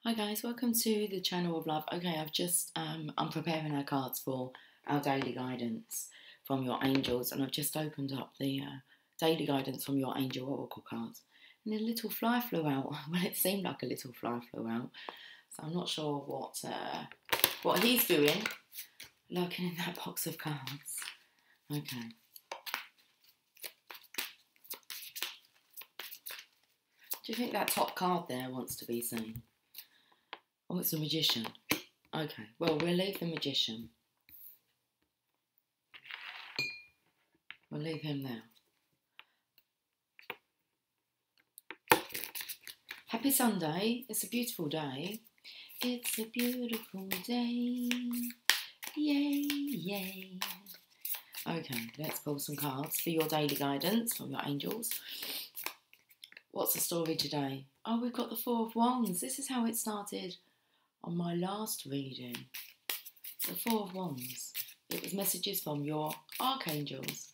Hi guys, welcome to the channel of love. Okay, I'm preparing our cards for our daily guidance from your angels, and I've just opened up the daily guidance from your angel oracle cards, and a little fly flew out. Well, it seemed like a little fly flew out, so I'm not sure what he's doing, lurking in that box of cards. Okay. Do you think that top card there wants to be seen? Oh, it's a magician. Okay, well, we'll leave the magician. We'll leave him there. Happy Sunday. It's a beautiful day. It's a beautiful day. Yay, yay. Okay, let's pull some cards for your daily guidance from your angels. What's the story today? Oh, we've got the Four of Wands. This is how it started on my last reading. The Four of Wands. It was messages from your archangels.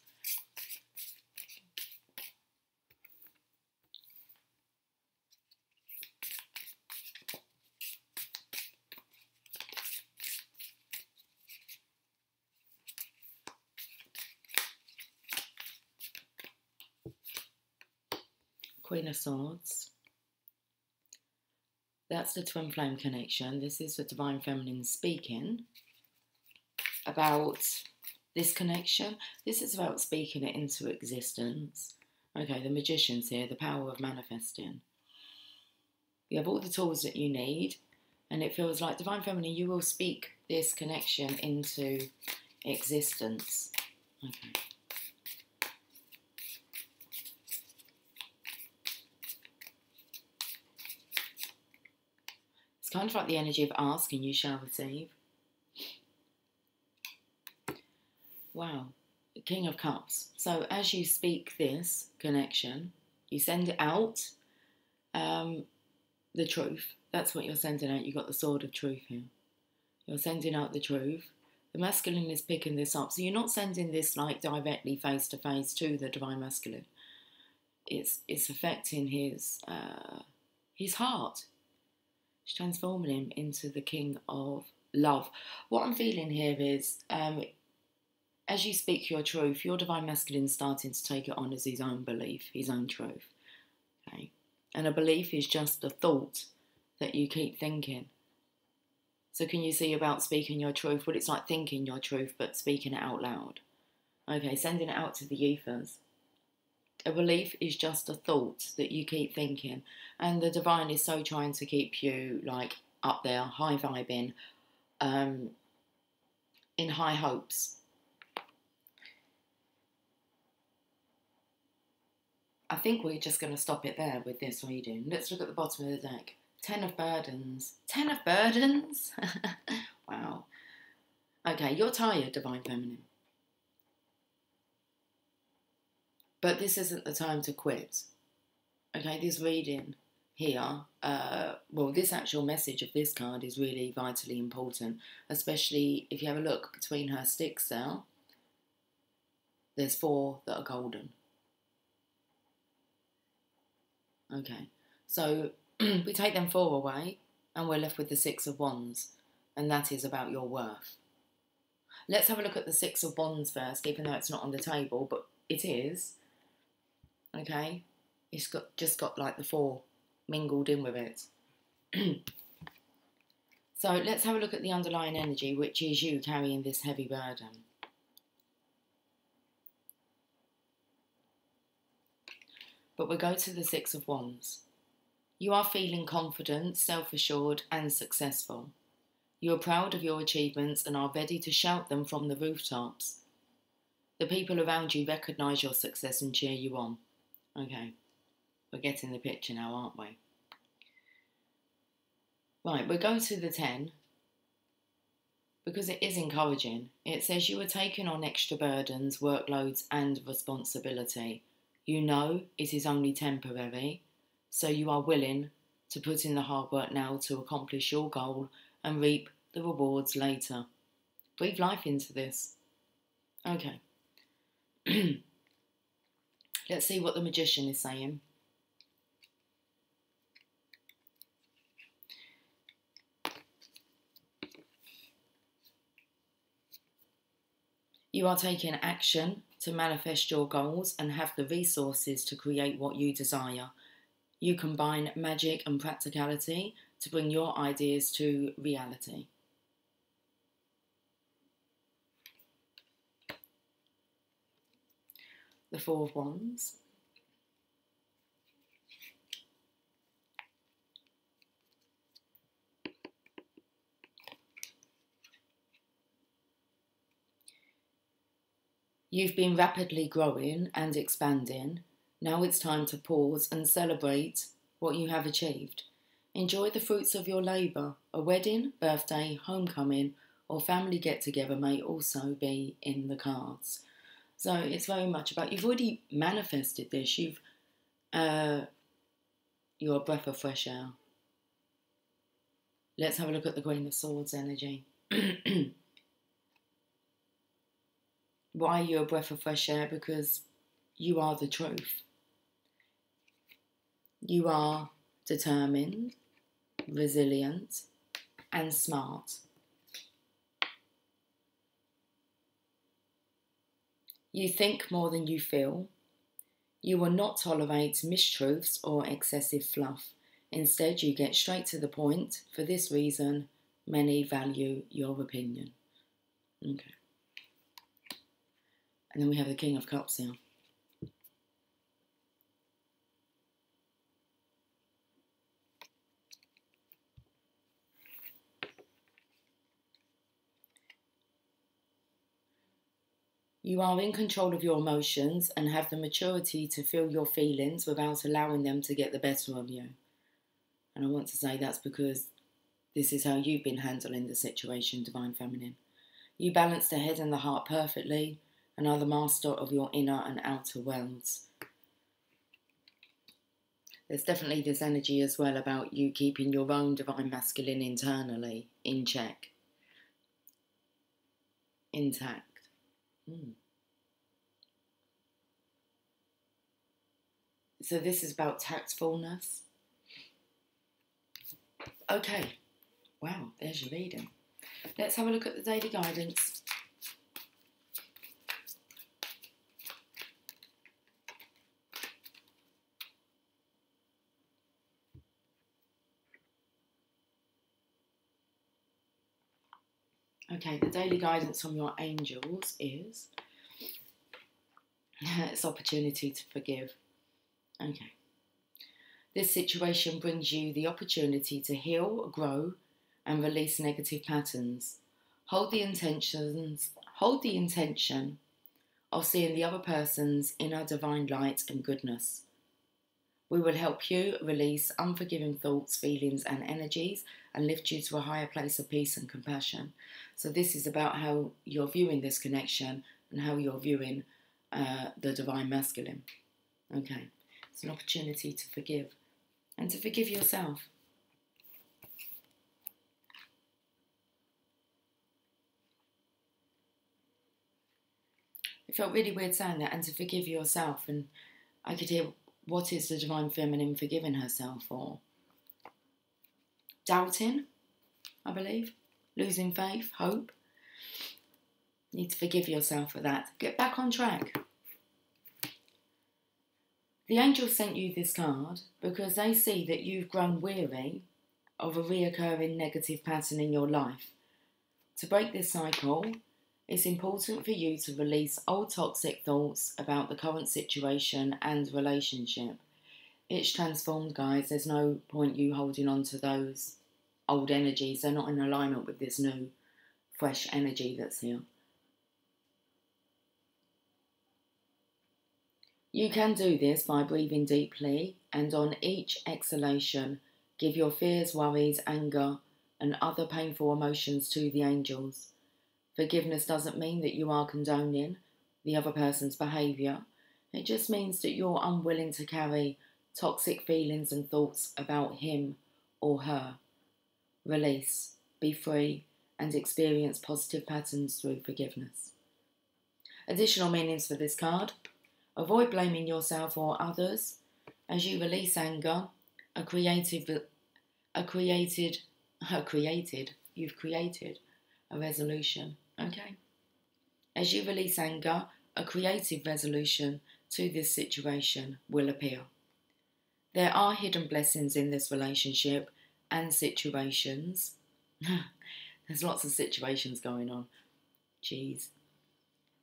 Queen of Swords. That's the twin flame connection. This is the divine feminine speaking about this connection. This is about speaking it into existence. Okay, the magician's here, the power of manifesting. You have all the tools that you need, and it feels like divine feminine, you will speak this connection into existence. Okay. It's kind of like the energy of ask and you shall receive. Wow, the King of Cups. So as you speak this connection, you send it out, the truth. That's what you're sending out. You've got the sword of truth here. You're sending out the truth. The masculine is picking this up. So you're not sending this like directly face to face to the divine masculine. It's affecting his heart. It's transforming him into the king of love. What I'm feeling here is as you speak your truth, your divine masculine is starting to take it on as his own belief, his own truth. Okay? And a belief is just a thought that you keep thinking. So can you see about speaking your truth? Well, it's like thinking your truth, but speaking it out loud. Okay, sending it out to the ethers. A belief is just a thought that you keep thinking. And the divine is so trying to keep you like up there, high vibing, in high hopes. I think we're just going to stop it there with this reading. Let's look at the bottom of the deck. Ten of Burdens. Ten of Burdens? Wow. Okay, you're tired, divine feminine. But this isn't the time to quit. Okay, this reading here, this actual message of this card is really vitally important, especially if you have a look between her sticks there. There's 4 that are golden. Okay, so we take them 4 away and we're left with the 6 of Wands, and that is about your worth. Let's have a look at the 6 of Wands first, even though it's not on the table, but it is. Okay, it's just got like the 4 mingled in with it. So let's have a look at the underlying energy, which is you carrying this heavy burden. But we'll go to the 6 of Wands. You are feeling confident, self-assured and successful. You are proud of your achievements and are ready to shout them from the rooftops. The people around you recognise your success and cheer you on. Okay, we're getting the picture now, aren't we? Right, we'll go to the 10, because it is encouraging. It says you are taking on extra burdens, workloads and responsibility. You know it is only temporary, so you are willing to put in the hard work now to accomplish your goal and reap the rewards later. Breathe life into this. Okay. Let's see what the magician is saying. You are taking action to manifest your goals and have the resources to create what you desire. You combine magic and practicality to bring your ideas to reality. The Four of Wands. You've been rapidly growing and expanding. Now it's time to pause and celebrate what you have achieved. Enjoy the fruits of your labour. A wedding, birthday, homecoming, or family get-together may also be in the cards. So it's very much about, you've already manifested this. You're a breath of fresh air. Let's have a look at the Queen of Swords energy. Why are you a breath of fresh air? Because you are the truth. You are determined, resilient, and smart. You think more than you feel. You will not tolerate mistruths or excessive fluff. Instead, you get straight to the point. For this reason, many value your opinion. Okay. And then we have the King of Cups here. You are in control of your emotions and have the maturity to feel your feelings without allowing them to get the better of you. And I want to say that's because this is how you've been handling the situation, Divine Feminine. You balance the head and the heart perfectly and are the master of your inner and outer worlds. There's definitely this energy as well about you keeping your own Divine Masculine internally in check. Intact. So this is about tactfulness. Okay. Wow, there's your reading. Let's have a look at the daily guidance. Okay, the daily guidance from your angels is it's opportunity to forgive. Okay. This situation brings you the opportunity to heal, grow, and release negative patterns. Hold the intention of seeing the other person's inner divine light and goodness. We will help you release unforgiving thoughts, feelings, and energies and lift you to a higher place of peace and compassion. So this is about how you're viewing this connection and how you're viewing the Divine Masculine. Okay, it's an opportunity to forgive and to forgive yourself. It felt really weird saying that, and to forgive yourself, and I could hear, what is the Divine Feminine forgiving herself for? Doubting, I believe. Losing faith, hope. You need to forgive yourself for that. Get back on track. The angels sent you this card because they see that you've grown weary of a reoccurring negative pattern in your life. To break this cycle, it's important for you to release old toxic thoughts about the current situation and relationship. It's transformed, guys. There's no point you holding on to those old energies. They're not in alignment with this new, fresh energy that's here. You can do this by breathing deeply, and on each exhalation, give your fears, worries, anger, and other painful emotions to the angels. Forgiveness doesn't mean that you are condoning the other person's behaviour. It just means that you're unwilling to carry toxic feelings and thoughts about him or her. Release, be free, and experience positive patterns through forgiveness. Additional meanings for this card. Avoid blaming yourself or others. As you release anger, you've created a resolution. Okay. As you release anger, a creative resolution to this situation will appear. There are hidden blessings in this relationship and situations. There's lots of situations going on. Jeez.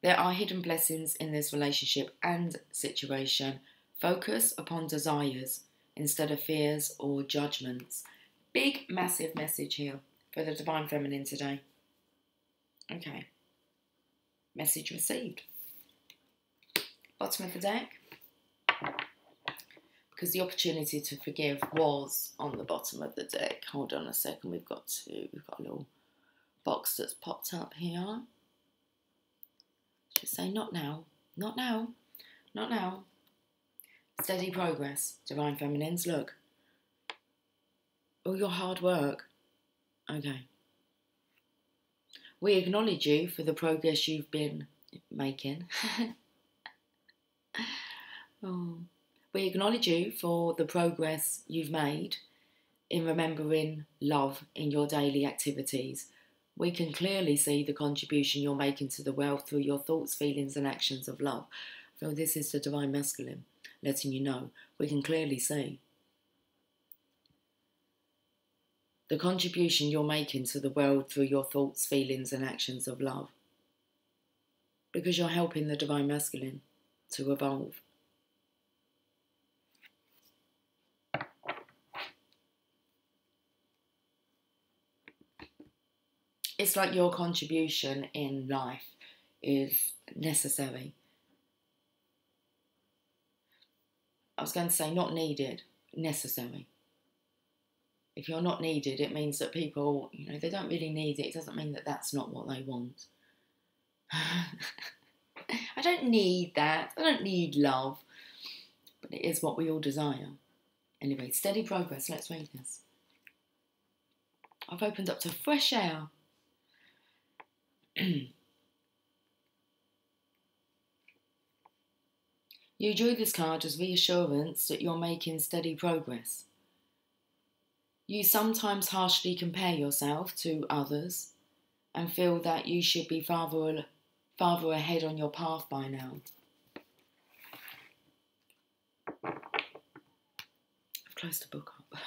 There are hidden blessings in this relationship and situation. Focus upon desires instead of fears or judgments. Big, massive message here for the Divine Feminine today. Okay. Message received. Bottom of the deck. Because the opportunity to forgive was on the bottom of the deck. Hold on a second. We've got a little box that's popped up here. Just say, not now. Not now. Not now. Steady progress. Divine Feminines, look. All your hard work. Okay. We acknowledge you for the progress you've been making. Oh. We acknowledge you for the progress you've made in remembering love in your daily activities. We can clearly see the contribution you're making to the world through your thoughts, feelings and actions of love. So this is the Divine Masculine letting you know. We can clearly see the contribution you're making to the world through your thoughts, feelings and actions of love. Because you're helping the Divine Masculine to evolve. It's like your contribution in life is necessary. I was going to say not needed, necessary. If you're not needed, it means that people, they don't really need it. It doesn't mean that that's not what they want. I don't need that. I don't need love. But it is what we all desire. Anyway, steady progress. Let's read this. I've opened up to fresh air. You drew this card as reassurance that you're making steady progress. You sometimes harshly compare yourself to others and feel that you should be farther ahead on your path by now. I've closed the book up.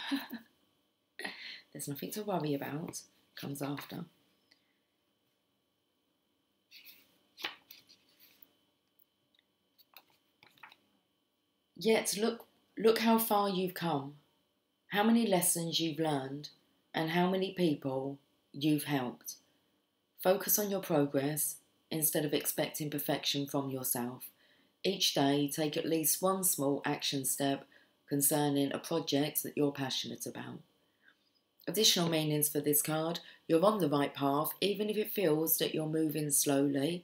There's nothing to worry about. Comes after. Yet look how far you've come, how many lessons you've learned, and how many people you've helped. Focus on your progress instead of expecting perfection from yourself. Each day, take at least one small action step concerning a project that you're passionate about. Additional meanings for this card: you're on the right path, even if it feels that you're moving slowly.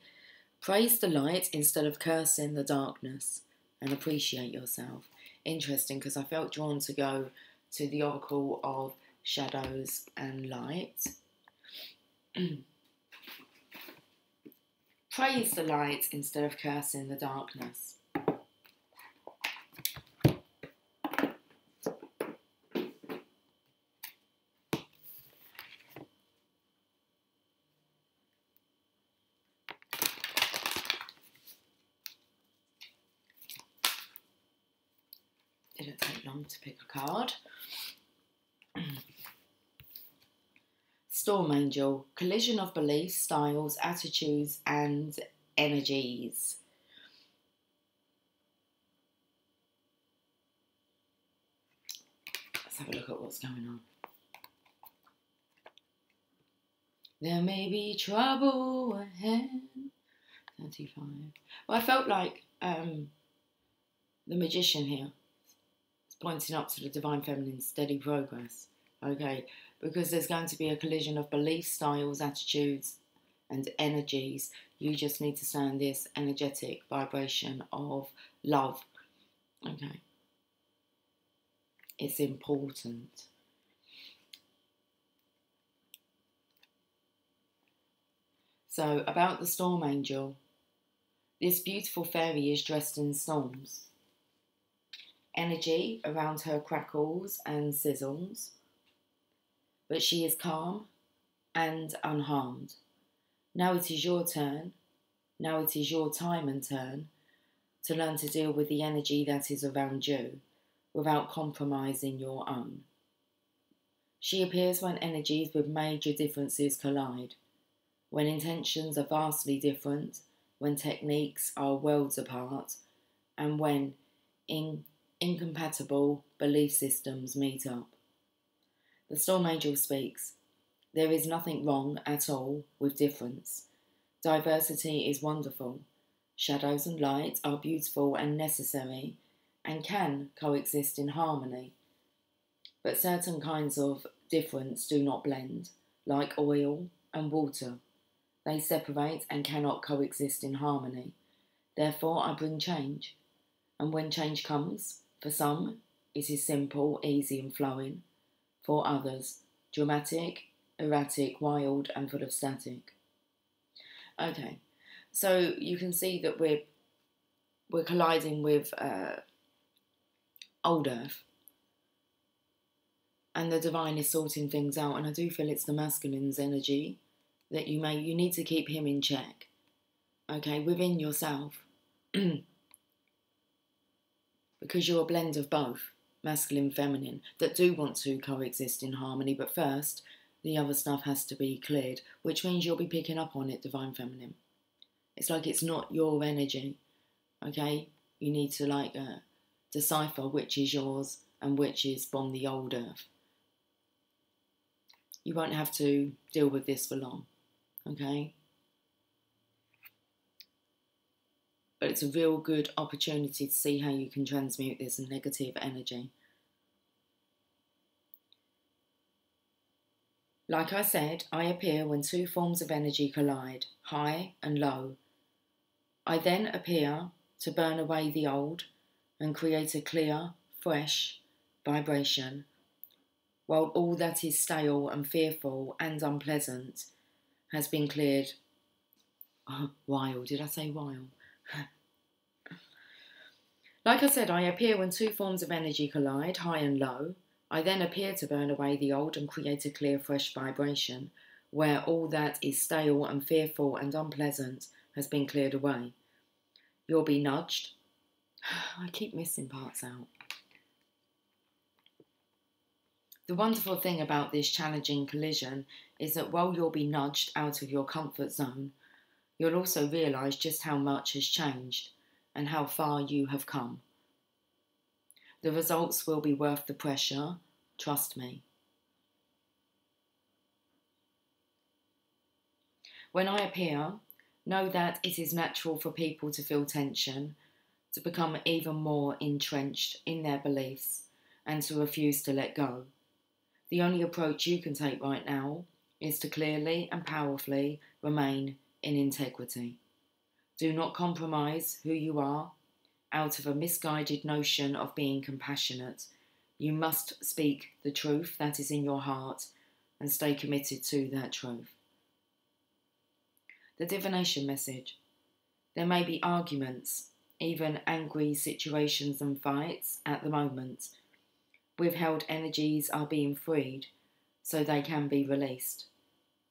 Praise the light instead of cursing the darkness. And appreciate yourself. Interesting, because I felt drawn to go to the Oracle of Shadows and Light. Praise the light instead of cursing the darkness. Didn't take long to pick a card. Storm Angel, collision of beliefs, styles, attitudes and energies. Let's have a look at what's going on. There may be trouble ahead. 35. Well, I felt like the Magician here is pointing up to the Divine Feminine steady progress. Okay, because there's going to be a collision of beliefs, styles, attitudes and energies. You just need to stand this energetic vibration of love. Okay. It's important. So, about the Storm Angel, this beautiful fairy is dressed in storms. Energy around her crackles and sizzles, but she is calm and unharmed. Now it is your turn Now it is your time and turn to learn to deal with the energy that is around you without compromising your own. She appears when energies with major differences collide, when intentions are vastly different, when techniques are worlds apart, and when incompatible belief systems meet up. The Storm Angel speaks. There is nothing wrong at all with difference. Diversity is wonderful. Shadows and light are beautiful and necessary and can coexist in harmony. But certain kinds of difference do not blend, like oil and water. They separate and cannot coexist in harmony. Therefore, I bring change. And when change comes, for some, it is simple, easy, and flowing. For others, dramatic, erratic, wild, and full of static. Okay, so you can see that we're colliding with old Earth, and the divine is sorting things out. And I do feel it's the masculine's energy that you need to keep him in check. Okay, within yourself, because you're a blend of both, masculine, feminine, that do want to coexist in harmony. But first, the other stuff has to be cleared, which means you'll be picking up on it, divine feminine. It's like it's not your energy, okay? You need to decipher which is yours and which is from the old Earth. You won't have to deal with this for long, okay? But it's a real good opportunity to see how you can transmute this negative energy. Like I said, I appear when two forms of energy collide, high and low. I then appear to burn away the old and create a clear, fresh vibration, while all that is stale and fearful and unpleasant has been cleared. Oh, wild, did I say wild? Like I said, I appear when two forms of energy collide, high and low. I then appear to burn away the old and create a clear, fresh vibration, where all that is stale and fearful and unpleasant has been cleared away. You'll be nudged. I keep missing parts out. The wonderful thing about this challenging collision is that while you'll be nudged out of your comfort zone, you'll also realise just how much has changed and how far you have come. The results will be worth the pressure, trust me. When I appear, know that it is natural for people to feel tension, to become even more entrenched in their beliefs, and to refuse to let go. The only approach you can take right now is to clearly and powerfully remain in integrity. Do not compromise who you are out of a misguided notion of being compassionate. You must speak the truth that is in your heart and stay committed to that truth. The divination message. There may be arguments, even angry situations and fights at the moment. Withheld energies are being freed so they can be released.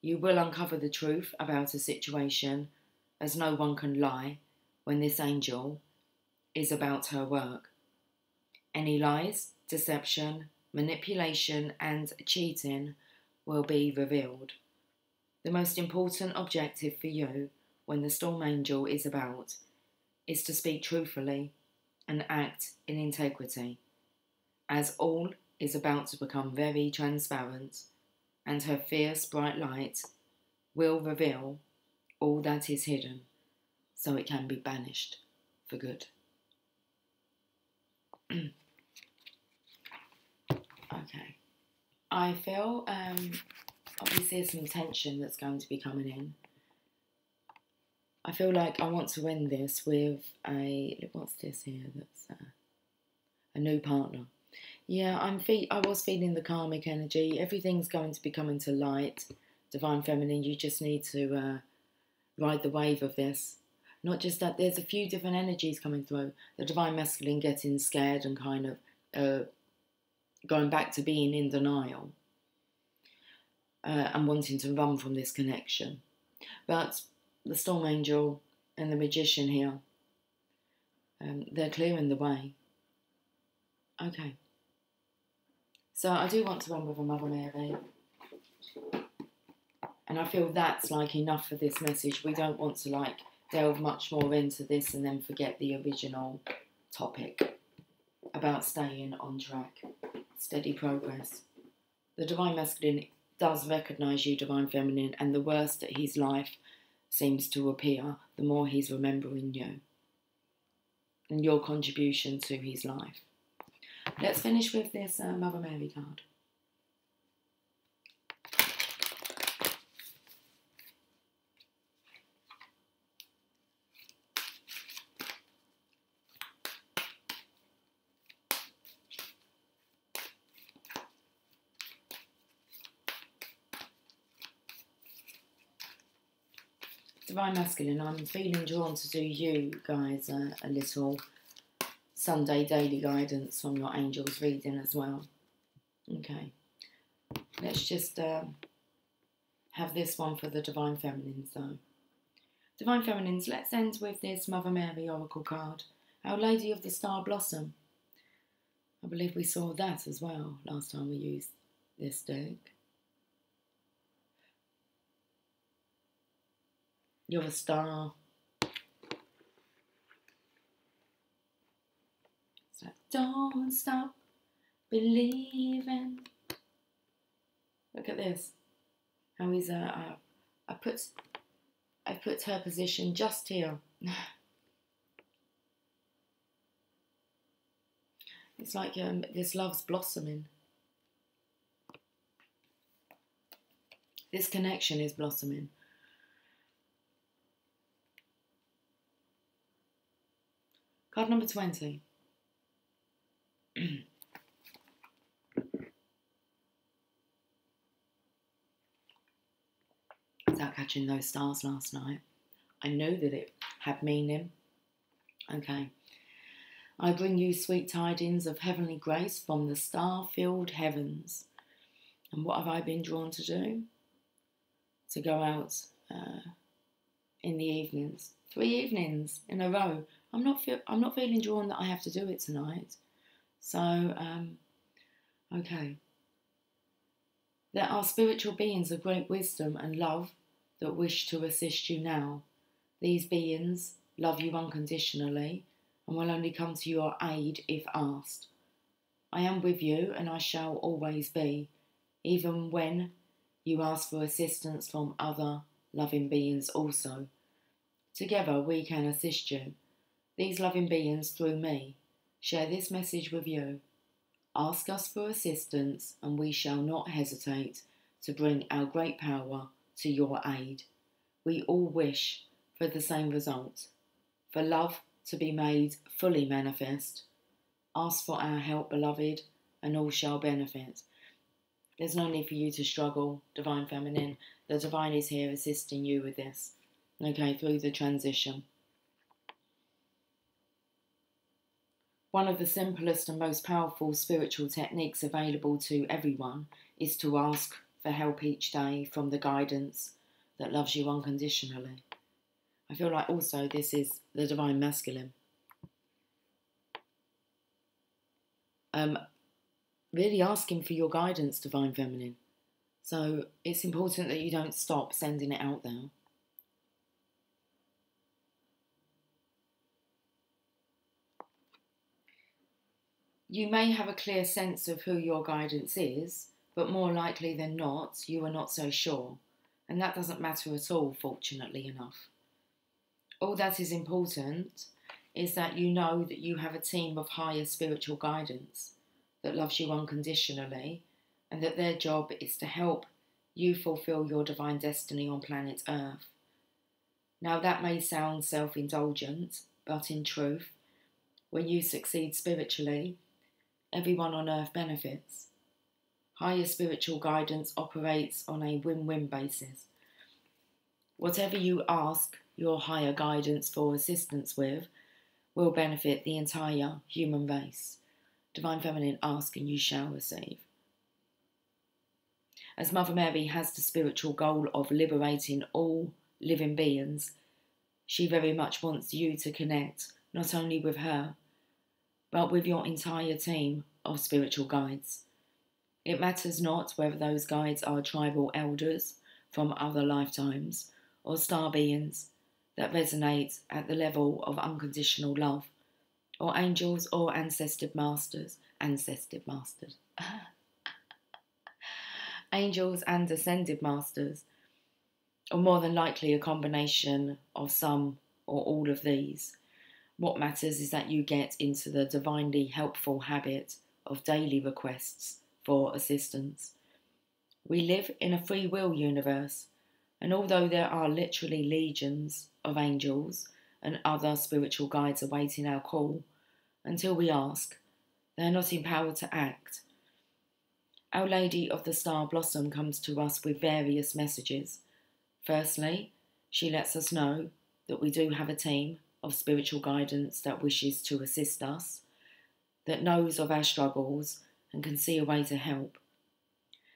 You will uncover the truth about a situation, as no one can lie when this angel is about her work. Any lies, deception, manipulation and cheating will be revealed. The most important objective for you when the Storm Angel is about is to speak truthfully and act in integrity, as all is about to become very transparent, and her fierce bright light will reveal all that is hidden so it can be banished for good. Okay. I feel obviously there's some tension that's going to be coming in. I feel like I want to end this with what's this here? That's a new partner. Yeah, I was feeling the karmic energy. Everything's going to be coming to light. Divine Feminine, you just need to ride the wave of this. Not just that, there's a few different energies coming through. The Divine Masculine getting scared and kind of going back to being in denial and wanting to run from this connection. But the Storm Angel and the Magician here. They're clearing the way. Okay. So I do want to end with a Mother Mary. And I feel that's like enough for this message. We don't want to like delve much more into this and then forget the original topic about staying on track. Steady progress. The Divine Masculine does recognise you, Divine Feminine, and the worse that his life seems to appear, the more he's remembering you and your contribution to his life. Let's finish with this Mother Mary card. Divine Masculine, I'm feeling drawn to do you guys a little Sunday daily guidance from your angels reading as well. Okay, let's just have this one for the Divine Feminines though. Divine Feminines, let's end with this Mother Mary Oracle card. Our Lady of the Star Blossom. I believe we saw that as well last time we used this deck. You're a star. So don't stop believing. Look at this. How he's I put her position just here. It's like this love's blossoming. This connection is blossoming. Card number 20. Without catching those stars last night, I know that it had meaning. Okay. I bring you sweet tidings of heavenly grace from the star-filled heavens. And what have I been drawn to do? To go out in the evenings. 3 evenings in a row. I'm not feeling drawn that I have to do it tonight. So, okay. There are spiritual beings of great wisdom and love that wish to assist you now. These beings love you unconditionally and will only come to your aid if asked. I am with you and I shall always be, even when you ask for assistance from other loving beings also. Together we can assist you. These loving beings, through me, share this message with you. Ask us for assistance and we shall not hesitate to bring our great power to your aid. We all wish for the same result, for love to be made fully manifest. Ask for our help, beloved, and all shall benefit. There's no need for you to struggle, Divine Feminine. The Divine is here assisting you with this, okay, through the transition. One of the simplest and most powerful spiritual techniques available to everyone is to ask for help each day from the guidance that loves you unconditionally. I feel like also this is the Divine Masculine. Really asking for your guidance, Divine Feminine. So it's important that you don't stop sending it out there. You may have a clear sense of who your guidance is, but more likely than not, you are not so sure. And that doesn't matter at all, fortunately enough. All that is important is that you know that you have a team of higher spiritual guidance that loves you unconditionally, and that their job is to help you fulfill your divine destiny on planet Earth. Now that may sound self-indulgent, but in truth, when you succeed spiritually, everyone on Earth benefits. Higher spiritual guidance operates on a win-win basis. Whatever you ask your higher guidance for assistance with will benefit the entire human race. Divine Feminine, ask and you shall receive. As Mother Mary has the spiritual goal of liberating all living beings, She very much wants you to connect not only with her, but with your entire team of spiritual guides. It matters not whether those guides are tribal elders from other lifetimes or star beings that resonate at the level of unconditional love, or angels or ancested masters, angels and ascended masters, or more than likely a combination of some or all of these. What matters is that you get into the divinely helpful habit of daily requests for assistance. We live in a free will universe, and although there are literally legions of angels and other spiritual guides awaiting our call, until we ask, they are not empowered to act. Our Lady of the Star Blossom comes to us with various messages. Firstly, she lets us know that we do have a team of spiritual guidance that wishes to assist us, that knows of our struggles and can see a way to help.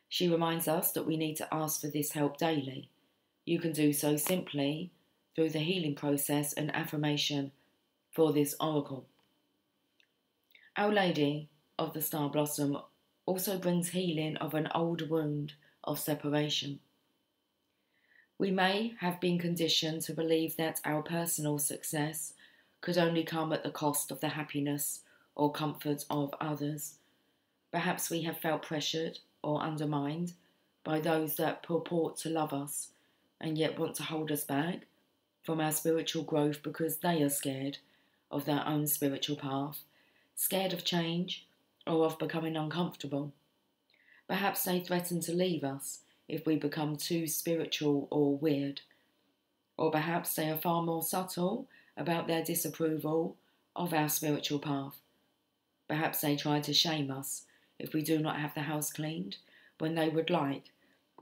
She reminds us that we need to ask for this help daily. You can do so simply through the healing process and affirmation for this oracle. Our Lady of the Star Blossom also brings healing of an old wound of separation. We may have been conditioned to believe that our personal success could only come at the cost of the happiness or comfort of others. Perhaps we have felt pressured or undermined by those that purport to love us and yet want to hold us back from our spiritual growth because they are scared of their own spiritual path, scared of change or of becoming uncomfortable. Perhaps they threaten to leave us if we become too spiritual or weird. Or perhaps they are far more subtle about their disapproval of our spiritual path. Perhaps they try to shame us if we do not have the house cleaned when they would like,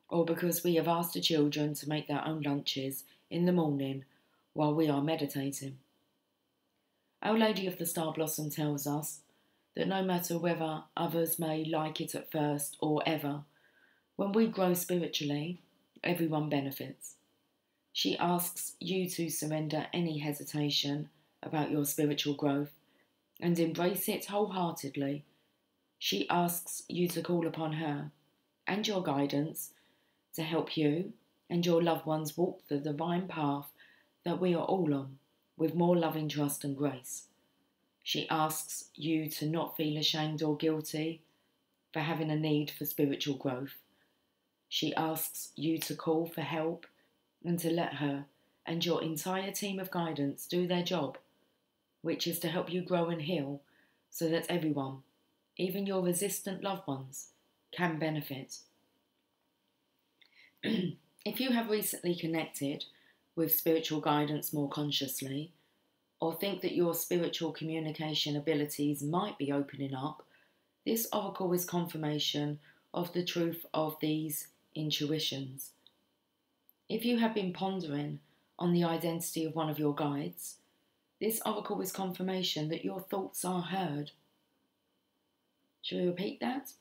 or because we have asked the children to make their own lunches in the morning while we are meditating. Our Lady of the Star Blossom tells us that no matter whether others may like it at first or ever, when we grow spiritually, everyone benefits. She asks you to surrender any hesitation about your spiritual growth and embrace it wholeheartedly. She asks you to call upon her and your guidance to help you and your loved ones walk the divine path that we are all on with more loving trust and grace. She asks you to not feel ashamed or guilty for having a need for spiritual growth. She asks you to call for help and to let her and your entire team of guidance do their job, which is to help you grow and heal so that everyone, even your resistant loved ones, can benefit. If you have recently connected with spiritual guidance more consciously, or think that your spiritual communication abilities might be opening up, this oracle is confirmation of the truth of these intuitions. If you have been pondering on the identity of one of your guides, this oracle is confirmation that your thoughts are heard. Shall we repeat that?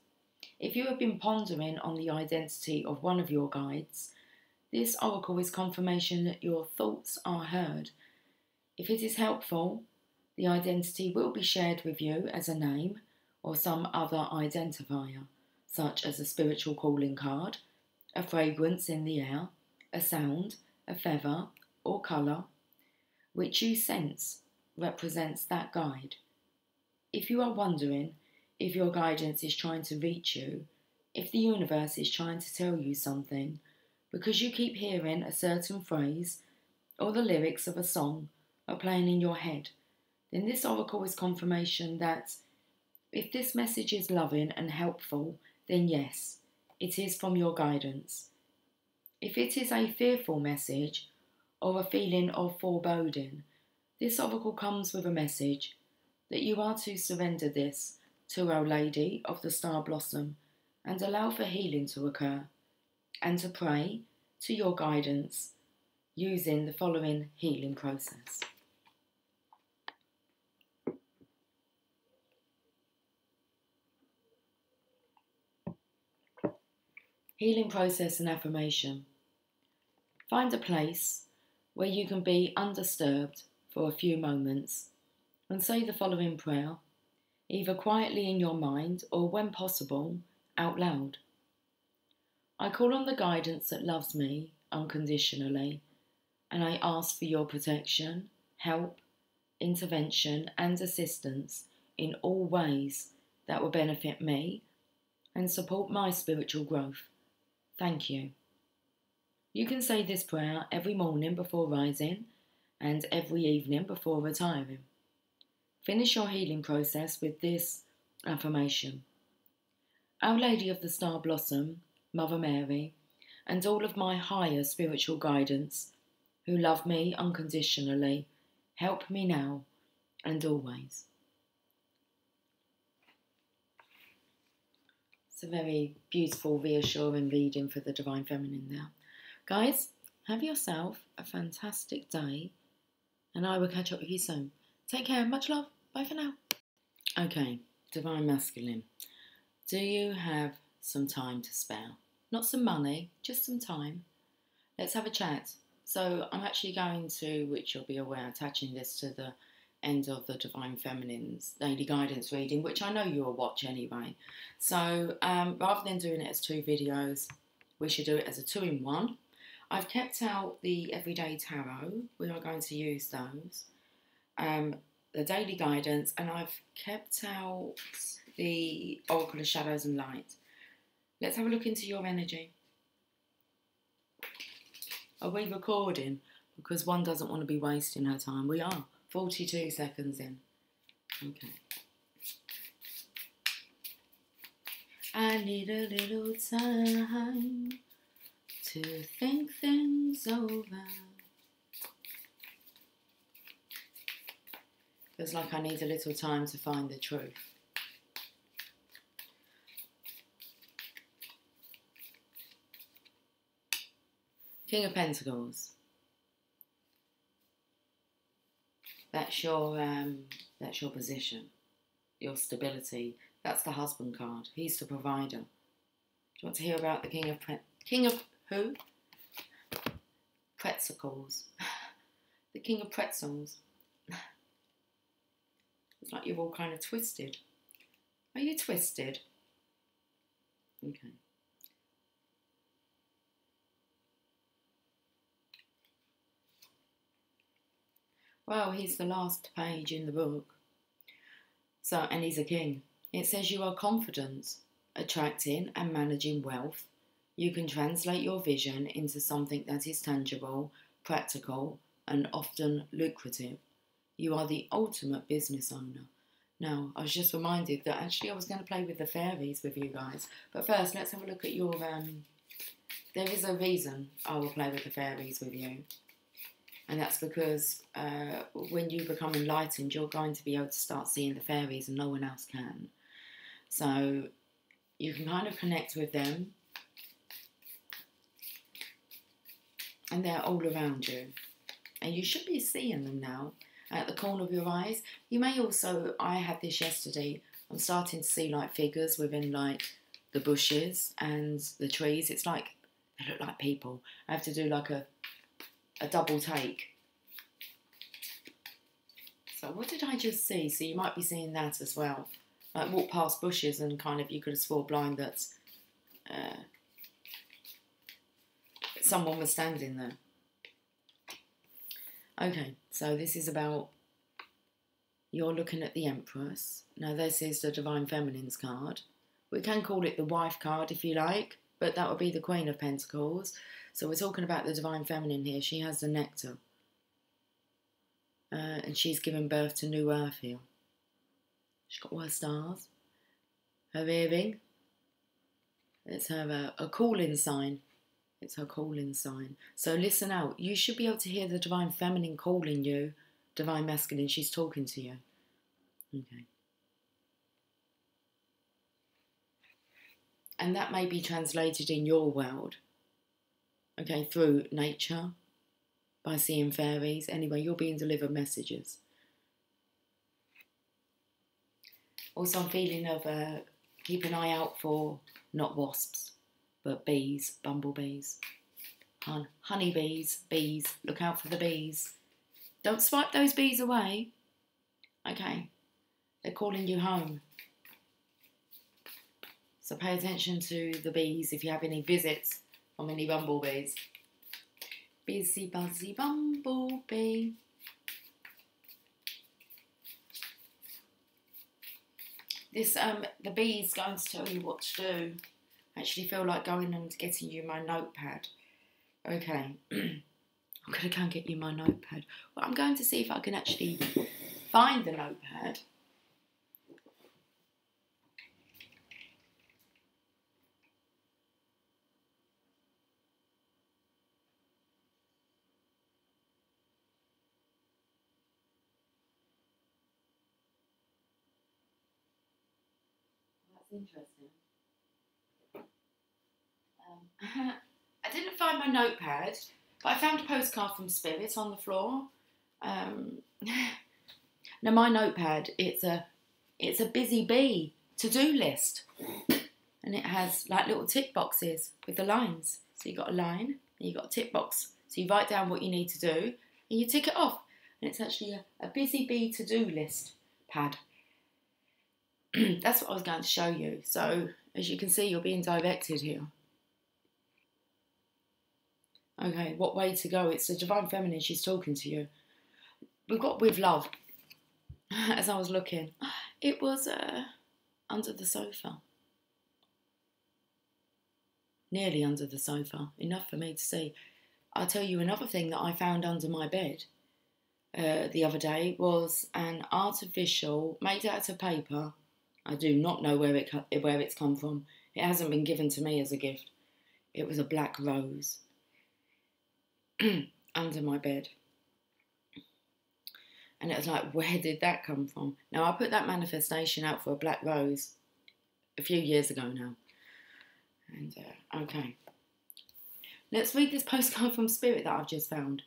If you have been pondering on the identity of one of your guides, this oracle is confirmation that your thoughts are heard. If it is helpful, the identity will be shared with you as a name or some other identifier, such as a spiritual calling card, a fragrance in the air, a sound, a feather, or colour, which you sense represents that guide. If you are wondering if your guidance is trying to reach you, if the universe is trying to tell you something, because you keep hearing a certain phrase or the lyrics of a song are playing in your head, then this oracle is confirmation that if this message is loving and helpful, then yes, it is from your guidance. If it is a fearful message or a feeling of foreboding, this oracle comes with a message that you are to surrender this to Our Lady of the Star Blossom and allow for healing to occur, and to pray to your guidance using the following healing process. Healing process and affirmation. Find a place where you can be undisturbed for a few moments and say the following prayer, either quietly in your mind or, when possible, out loud. I call on the guidance that loves me unconditionally, and I ask for your protection, help, intervention, and assistance in all ways that will benefit me and support my spiritual growth. Thank you. You can say this prayer every morning before rising and every evening before retiring. Finish your healing process with this affirmation. Our Lady of the Star Blossom, Mother Mary, and all of my higher spiritual guidance, who love me unconditionally, help me now and always. It's a very beautiful, reassuring reading for the Divine Feminine there. Guys, have yourself a fantastic day, and I will catch up with you soon. Take care, much love, bye for now. Okay, Divine Masculine, do you have some time to spare? Not some money, just some time. Let's have a chat. So I'm actually going to, which you'll be aware, attaching this to the end of the Divine Feminine's daily guidance reading, which I know you'll watch anyway. So rather than doing it as 2 videos, we should do it as a 2-in-1. I've kept out the Everyday Tarot. We are going to use those. The daily guidance, and I've kept out the Oracle of Shadows and Light. Let's have a look into your energy. Are we recording? Because one doesn't want to be wasting her time. We are. 42 seconds in. Okay. I need a little time to think things over. Feels like I need a little time to find the truth. King of Pentacles. That's your position, your stability. That's the husband card. He's the provider. Do you want to hear about the King of who? Pretzels. The King of Pretzels. It's like you're all kind of twisted. Are you twisted? Okay. Well, he's the last page in the book. So, and he's a king. It says you are confident, attracting and managing wealth. You can translate your vision into something that is tangible, practical, and often lucrative. You are the ultimate business owner. Now, I was just reminded that actually I was going to play with the fairies with you guys. But first, let's have a look at your... there is a reason I will play with the fairies with you. And that's because when you become enlightened, you're going to be able to start seeing the fairies and no one else can. So you can kind of connect with them. And they're all around you. And you should be seeing them now at the corner of your eyes. You may also, I had this yesterday, I'm starting to see like figures within like the bushes and the trees. It's like, they look like people. I have to do like a double take. So what did I just see? So you might be seeing that as well. Like walk past bushes and kind of, you could have swore blind that someone was standing there. Okay, so this is about, you're looking at the Empress. Now this is the Divine Feminine's card. We can call it the wife card if you like, but that would be the Queen of Pentacles. So we're talking about the Divine Feminine here. She has the nectar. And she's giving birth to new earth here. She's got all her stars. Her earring. It's her a calling sign. It's her calling sign. So listen out. You should be able to hear the Divine Feminine calling you. Divine Masculine, she's talking to you. Okay. And that may be translated in your world. Okay, through nature, by seeing fairies. Anyway, you're being delivered messages. Also, I'm feeling of keep an eye out for not wasps, but bees, bumblebees. Honeybees, bees, look out for the bees. Don't swipe those bees away. Okay, they're calling you home. So pay attention to the bees if you have any visits from any bumblebees. Busy, buzzy bumblebee. The bee's going to tell you what to do. I actually feel like going and getting you my notepad. Okay, I'm going to go and get you my notepad. Well, I'm going to see if I can actually find the notepad. That's interesting. I didn't find my notepad, but I found a postcard from Spirit on the floor. Now my notepad, it's a busy bee to-do list, and it has like little tick boxes with the lines. So you've got a line and you've got a tick box. So you write down what you need to do and you tick it off. And it's actually a busy bee to-do list pad. That's what I was going to show you. So as you can see, you're being directed here. Okay, what way to go? It's the Divine Feminine, she's talking to you. We've got with love. As I was looking, it was under the sofa. Nearly under the sofa, enough for me to see. I'll tell you another thing that I found under my bed the other day was an artificial, made out of paper. I do not know where it's come from. It hasn't been given to me as a gift. It was a black rose under my bed. And it was like, where did that come from? Now, I put that manifestation out for a black rose a few years ago now. And, okay. Let's read this postcard from Spirit that I've just found.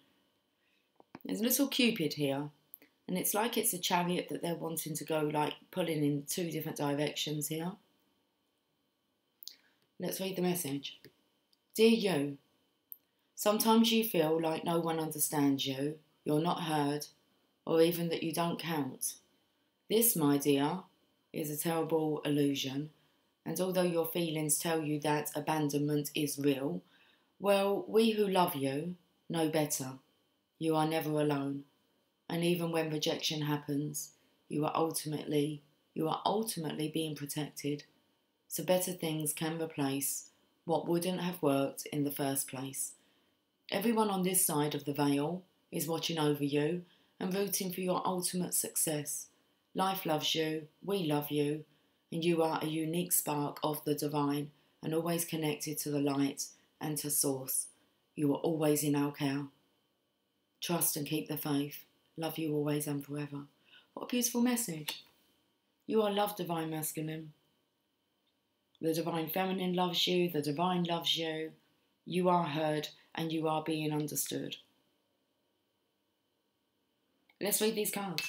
There's a little Cupid here. And it's like it's a chariot that they're wanting to go, like, pulling in two different directions here. Let's read the message. Dear you, sometimes you feel like no one understands you, you're not heard, or even that you don't count. This, my dear, is a terrible illusion, and although your feelings tell you that abandonment is real, well, we who love you know better. You are never alone, and even when rejection happens, you are ultimately being protected, so better things can replace what wouldn't have worked in the first place. Everyone on this side of the veil is watching over you and rooting for your ultimate success. Life loves you, we love you, and you are a unique spark of the divine and always connected to the light and to source. You are always in our care. Trust and keep the faith. Love you always and forever. What a beautiful message. You are loved, Divine Masculine. The Divine Feminine loves you, the Divine loves you. You are heard and you are being understood. Let's read these cards.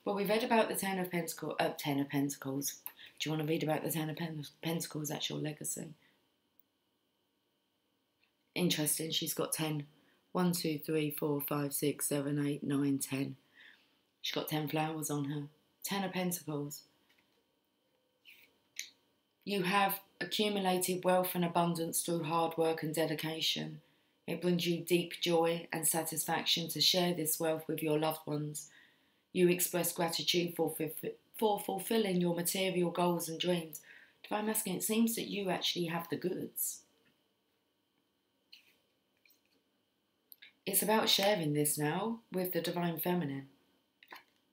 Well, we read about the Ten of Pentacles. Do you want to read about the Ten of Pentacles? That's your legacy. Interesting, she's got 10. 1, 2, 3, 4, 5, 6, 7, 8, 9, 10. She's got 10 flowers on her. 10 of Pentacles. You have accumulated wealth and abundance through hard work and dedication. It brings you deep joy and satisfaction to share this wealth with your loved ones. You express gratitude for fulfilling your material goals and dreams. Divine Masculine, it seems that you actually have the goods. It's about sharing this now with the Divine Feminine.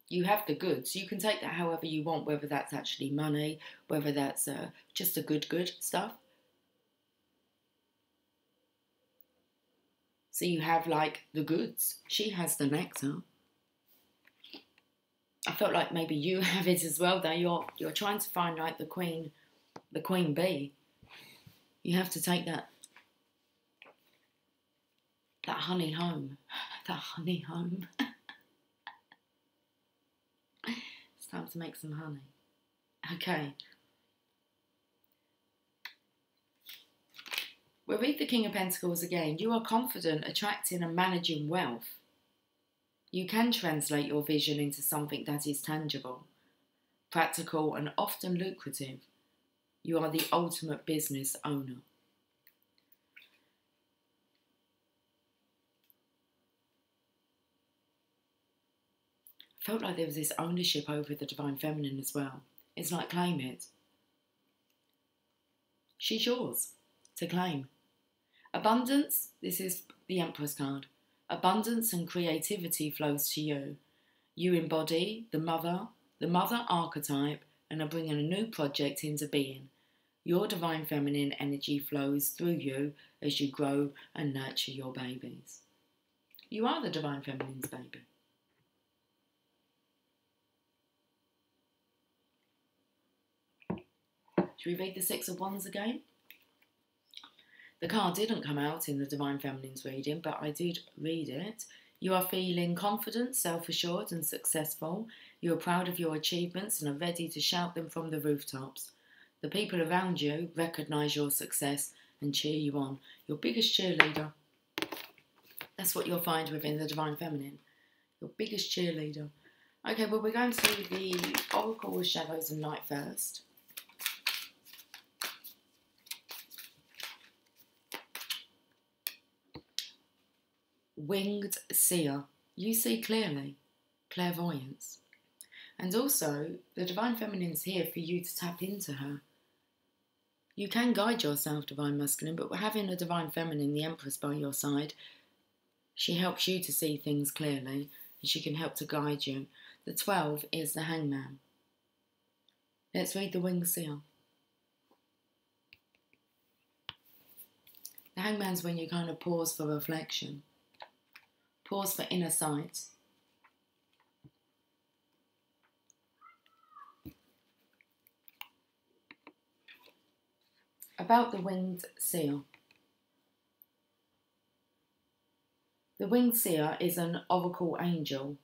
You have the goods. You can take that however you want, whether that's actually money, whether that's just a good stuff. So you have like the goods. She has the nectar. I felt like maybe you have it as well, though. You're trying to find like the queen bee. You have to take that honey home. That honey home. It's time to make some honey. Okay. We'll read the King of Pentacles again. You are confident, attracting and managing wealth. You can translate your vision into something that is tangible, practical and often lucrative. You are the ultimate business owner. I felt like there was this ownership over the Divine Feminine as well. It's like, claim it. She's yours to claim. Abundance, this is the Empress card. Abundance and creativity flows to you. You embody the mother archetype and are bringing a new project into being. Your Divine Feminine energy flows through you as you grow and nurture your babies. You are the Divine Feminine's baby. Should we read the Six of Wands again? The card didn't come out in the Divine Feminine's reading, but I did read it. You are feeling confident, self-assured and successful. You are proud of your achievements and are ready to shout them from the rooftops. The people around you recognise your success and cheer you on. Your biggest cheerleader. That's what you'll find within the Divine Feminine. Your biggest cheerleader. Okay, well, we're going to the Oracle of Shadows and Light first. Winged Seer. You see clearly. Clairvoyance. And also, the Divine Feminine's here for you to tap into her. You can guide yourself, Divine Masculine, but having a Divine Feminine, the Empress, by your side, she helps you to see things clearly and she can help to guide you. The 12 is the Hangman. Let's read the Winged Seer. The Hangman's when you kind of pause for reflection. Pause for inner sight. About the Winged Seer. The Winged Seer is an oracle angel,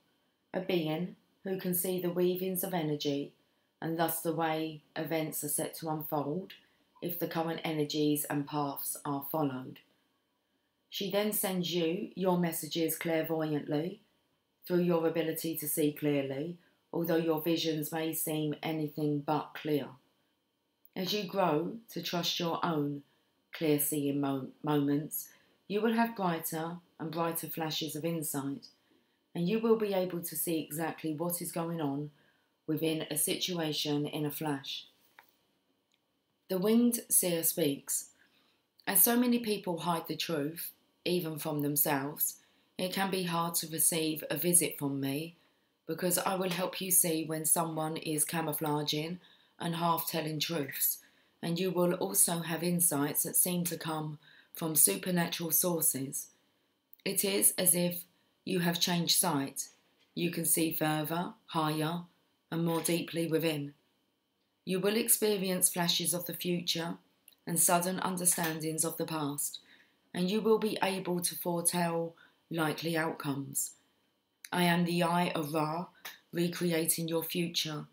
a being who can see the weavings of energy and thus the way events are set to unfold if the current energies and paths are followed. She then sends you your messages clairvoyantly through your ability to see clearly, although your visions may seem anything but clear. As you grow to trust your own clear-seeing moments, you will have brighter and brighter flashes of insight, and you will be able to see exactly what is going on within a situation in a flash. The Winged Seer speaks. As so many people hide the truth, even from themselves, it can be hard to receive a visit from me because I will help you see when someone is camouflaging and half-telling truths, and you will also have insights that seem to come from supernatural sources. It is as if you have changed sight. You can see further, higher, and more deeply within. You will experience flashes of the future and sudden understandings of the past, and you will be able to foretell likely outcomes. I am the Eye of Ra, recreating your future,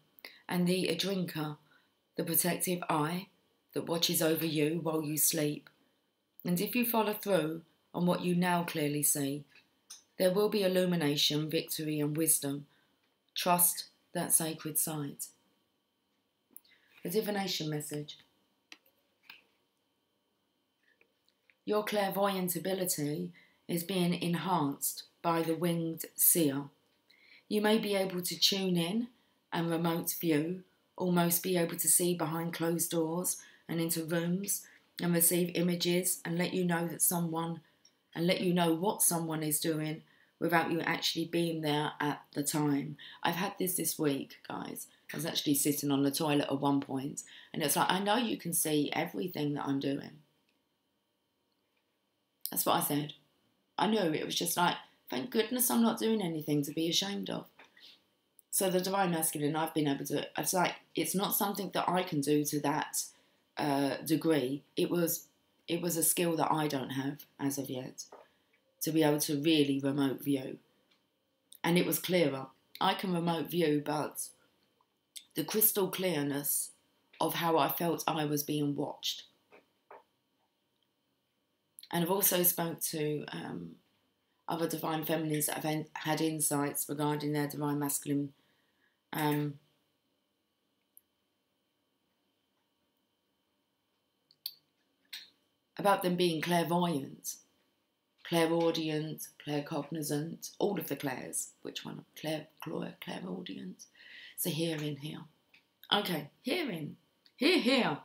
and the Adrinka, the protective eye that watches over you while you sleep. And if you follow through on what you now clearly see, there will be illumination, victory and wisdom. Trust that sacred sight. The divination message. Your clairvoyant ability is being enhanced by the Winged Seer. You may be able to tune in and remote view, almost be able to see behind closed doors and into rooms and receive images and let you know what someone is doing without you actually being there at the time. I've had this week, guys. I was actually sitting on the toilet at one point and it's like, I know you can see everything that I'm doing. That's what I said. I knew. It was just like, thank goodness I'm not doing anything to be ashamed of. So the Divine Masculine, I've been able to, it's like, it's not something that I can do to that degree. It was a skill that I don't have as of yet, to be able to really remote view. And it was clearer. I can remote view, but the crystal clearness of how I felt I was being watched. And I've also spoke to other divine feminines that have had insights regarding their divine masculine about them being clairvoyant, clairaudient, claircognizant, all of the clairs. Which one? Clairaudient. So hearing here. Okay, hearing. Here.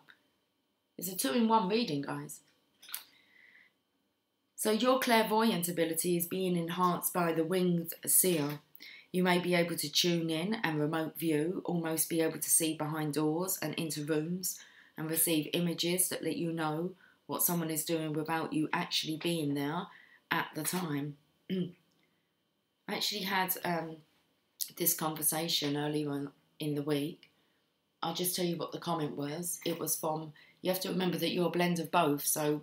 It's a 2-in-1 reading, guys. So your clairvoyant ability is being enhanced by the winged seer. You may be able to tune in and remote view, almost be able to see behind doors and into rooms and receive images that let you know what someone is doing without you actually being there at the time. I actually had this conversation earlier on in the week. I'll just tell you what the comment was. It was from, you have to remember that you're a blend of both, so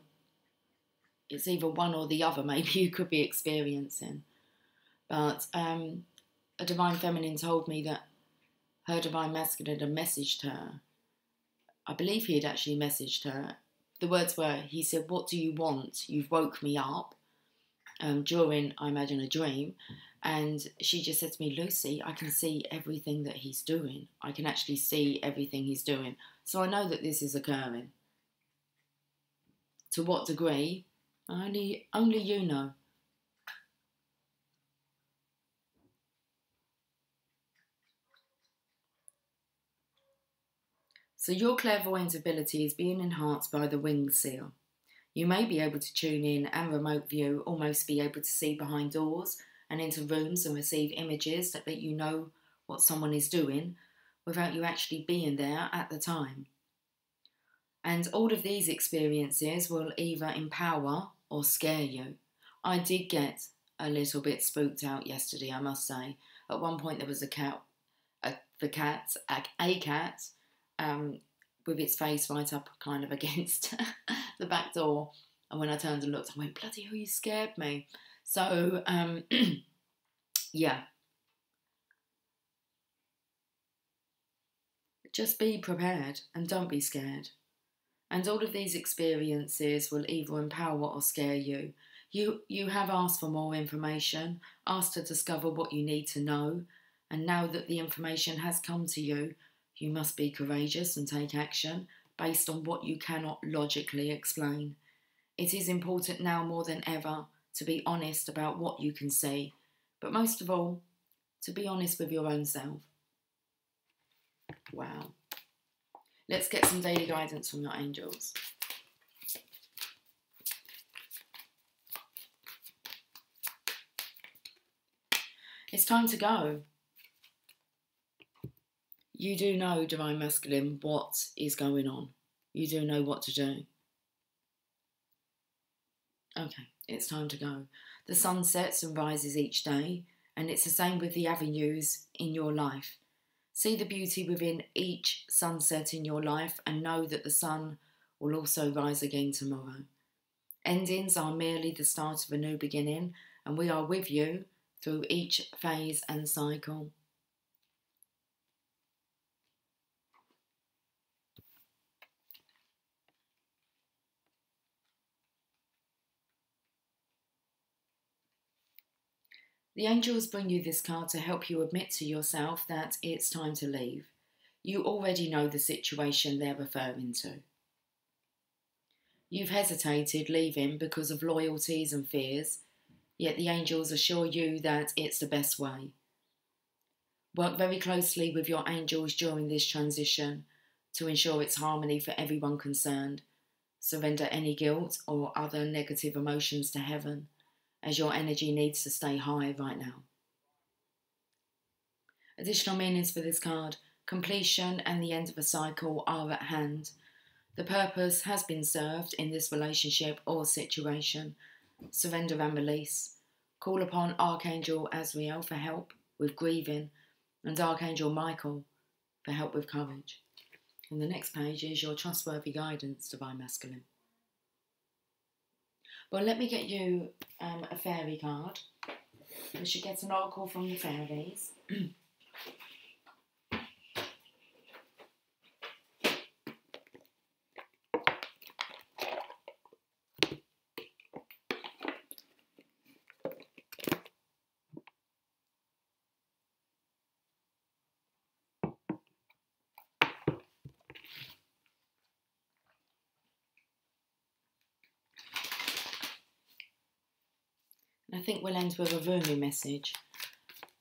it's either one or the other maybe you could be experiencing. But a divine feminine told me that her divine masculine had messaged her. I believe he had actually messaged her. The words were, he said, "What do you want? You've woke me up," during, I imagine, a dream. And she just said to me, "Lucy, I can see everything that he's doing. I can actually see everything he's doing. So I know that this is occurring." To what degree? Only you know. So your clairvoyant ability is being enhanced by the winged seal. You may be able to tune in and remote view, almost be able to see behind doors and into rooms and receive images that let you know what someone is doing without you actually being there at the time. And all of these experiences will either empower or scare you. I did get a little bit spooked out yesterday, I must say. At one point there was a cat, with its face right up kind of against the back door. And when I turned and looked, I went, "Bloody hell, you scared me." So, yeah. Just be prepared and don't be scared. And all of these experiences will either empower or scare you. You have asked for more information, asked to discover what you need to know, and now that the information has come to you, you must be courageous and take action based on what you cannot logically explain. It is important now more than ever to be honest about what you can see, but most of all, to be honest with your own self. Wow. Let's get some daily guidance from your angels. It's time to go. You do know, divine masculine, what is going on. You do know what to do. Okay, it's time to go. The sun sets and rises each day, and it's the same with the avenues in your life. See the beauty within each sunset in your life and know that the sun will also rise again tomorrow. Endings are merely the start of a new beginning, and we are with you through each phase and cycle. The angels bring you this card to help you admit to yourself that it's time to leave. You already know the situation they're referring to. You've hesitated leaving because of loyalties and fears, yet the angels assure you that it's the best way. Work very closely with your angels during this transition to ensure it's harmony for everyone concerned. Surrender any guilt or other negative emotions to heaven, as your energy needs to stay high right now. Additional meanings for this card: completion and the end of a cycle are at hand. The purpose has been served in this relationship or situation. Surrender and release. Call upon Archangel Azrael for help with grieving and Archangel Michael for help with courage. And the next page is your trustworthy guidance, divine masculine. Well, let me get you a fairy card. We should get an oracle from the fairies. I think we'll end with a Rumi message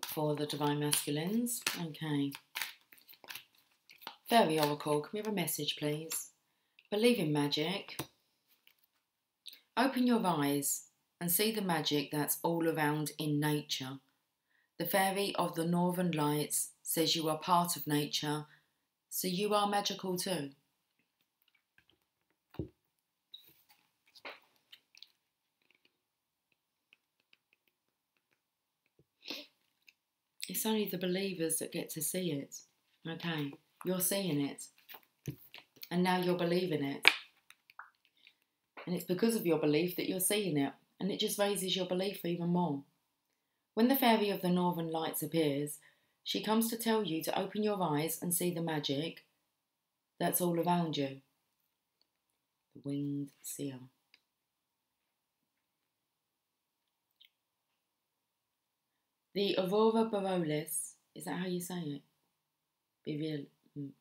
for the Divine Masculines. Okay. Fairy Oracle, can we have a message, please? Believe in magic. Open your eyes and see the magic that's all around in nature. The Fairy of the Northern Lights says you are part of nature, so you are magical too. It's only the believers that get to see it. Okay, you're seeing it. And now you're believing it. And it's because of your belief that you're seeing it. And it just raises your belief even more. When the Fairy of the Northern Lights appears, she comes to tell you to open your eyes and see the magic that's all around you. The Winged Seer. The Aurora Borealis, is that how you say it? Be real,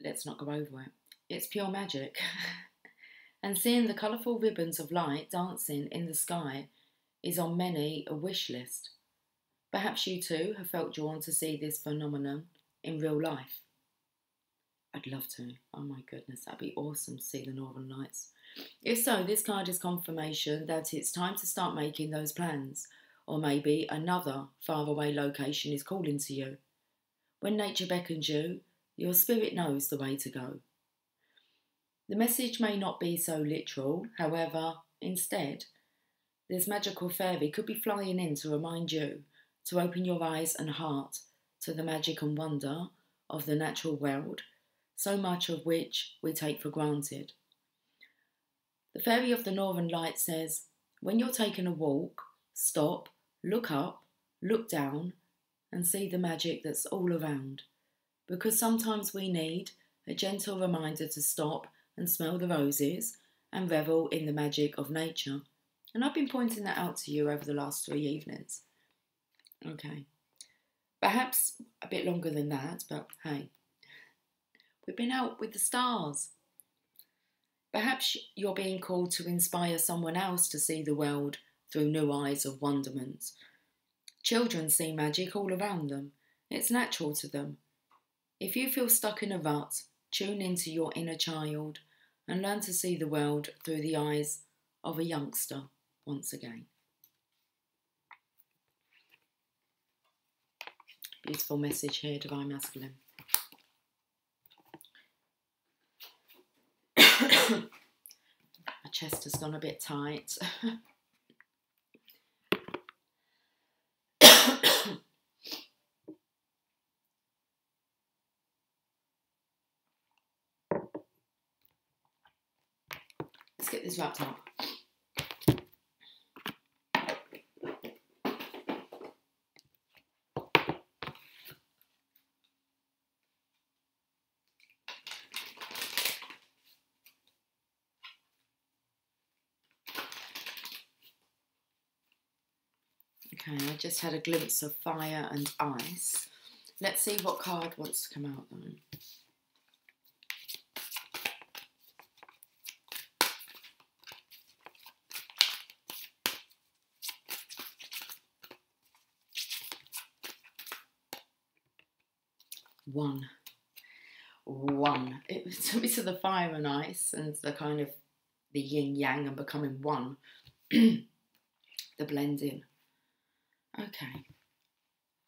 let's not go over it. It's pure magic. And seeing the colourful ribbons of light dancing in the sky is on many a wish list. Perhaps you too have felt drawn to see this phenomenon in real life. I'd love to. Oh my goodness, that'd be awesome to see the Northern Lights. If so, this card is confirmation that it's time to start making those plans. Or maybe another faraway location is calling to you. When nature beckons you, your spirit knows the way to go. The message may not be so literal, however, instead, this magical fairy could be flying in to remind you to open your eyes and heart to the magic and wonder of the natural world, so much of which we take for granted. The Fairy of the Northern Lights says, when you're taking a walk, stop, look up, look down, and see the magic that's all around. Because sometimes we need a gentle reminder to stop and smell the roses and revel in the magic of nature. And I've been pointing that out to you over the last 3 evenings. Okay. Perhaps a bit longer than that, but hey. We've been out with the stars. Perhaps you're being called to inspire someone else to see the world through new eyes of wonderment. Children see magic all around them. It's natural to them. If you feel stuck in a rut, tune into your inner child and learn to see the world through the eyes of a youngster once again. Beautiful message here, Divine Masculine. My chest has gone a bit tight. Let's get this wrapped up. Okay, I just had a glimpse of fire and ice. Let's see what card wants to come out though. One. It took me to the fire and ice and the kind of the yin yang and becoming one. The blending. Okay.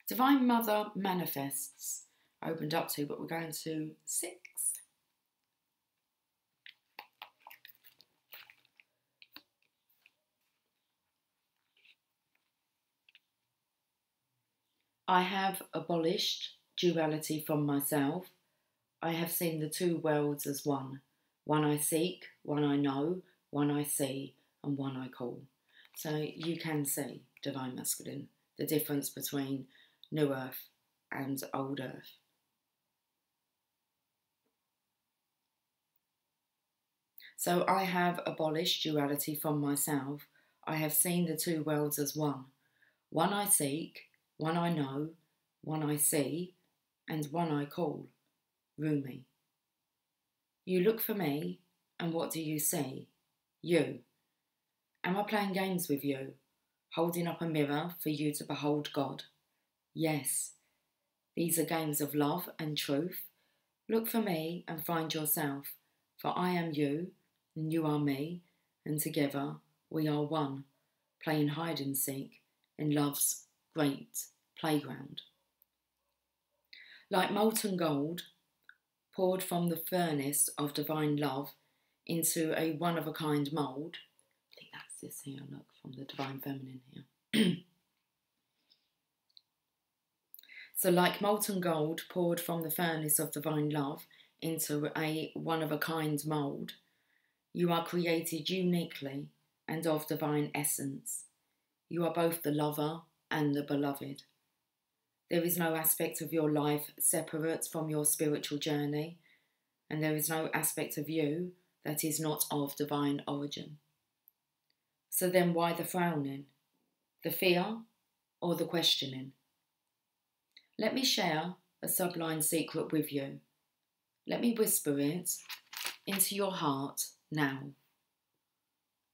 Divine Mother manifests. Opened up to, but we're going to 6. I have abolished duality from myself. I have seen the two worlds as one. One I seek, one I know, one I see, and one I call. So you can see, Divine Masculine, the difference between New Earth and Old Earth. So I have abolished duality from myself. I have seen the two worlds as one. One I seek, one I know, one I see, and one I call. Rumi. You look for me, and what do you see? You. Am I playing games with you? holding up a mirror for you to behold God. Yes, these are games of love and truth. Look for me and find yourself, for I am you, and you are me, and together we are one, playing hide and seek in love's great playground. Like molten gold, poured from the furnace of divine love into a one-of-a-kind mould. I think that's this here, look, from the Divine Feminine here. So like molten gold poured from the furnace of divine love into a one-of-a-kind mould, you are created uniquely and of divine essence. You are both the lover and the beloved. There is no aspect of your life separate from your spiritual journey, and there is no aspect of you that is not of divine origin. So then why the frowning, the fear, or the questioning? Let me share a sublime secret with you. Let me whisper it into your heart now.